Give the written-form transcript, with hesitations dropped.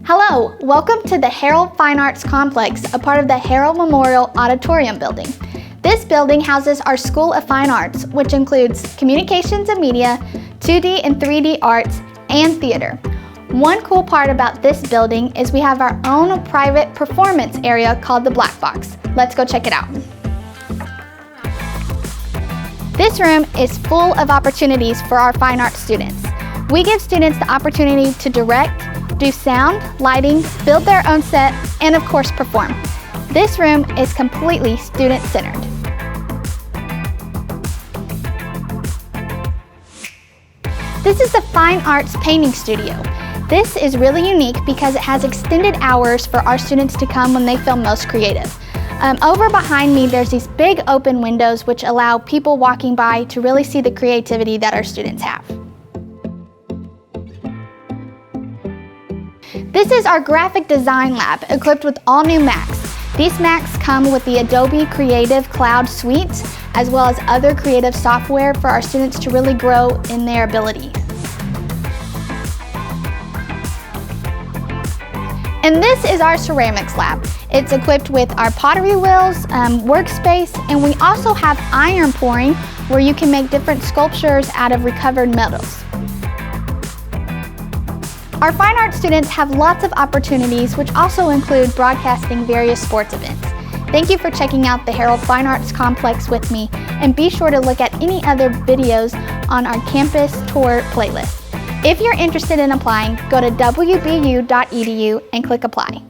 Hello, welcome to the Harrell Fine Arts Complex, a part of the Harrell Memorial Auditorium building. This building houses our School of Fine Arts, which includes communications and media, 2D and 3D arts, and theater. One cool part about this building is we have our own private performance area called the Black Box. Let's go check it out. This room is full of opportunities for our fine arts students. We give students the opportunity to direct, do sound, lighting, build their own set, and of course perform. This room is completely student-centered. This is the Fine Arts Painting Studio. This is really unique because it has extended hours for our students to come when they feel most creative. Over behind me, there's these big open windows which allow people walking by to really see the creativity that our students have. This is our graphic design lab, equipped with all new Macs. These Macs come with the Adobe Creative Cloud Suite, as well as other creative software for our students to really grow in their abilities. And this is our ceramics lab. It's equipped with our pottery wheels, workspace, and we also have iron pouring, where you can make different sculptures out of recovered metals. Our fine arts students have lots of opportunities, which also include broadcasting various sports events. Thank you for checking out the Harrell Fine Arts Complex with me, and be sure to look at any other videos on our campus tour playlist. If you're interested in applying, go to wbu.edu and click Apply.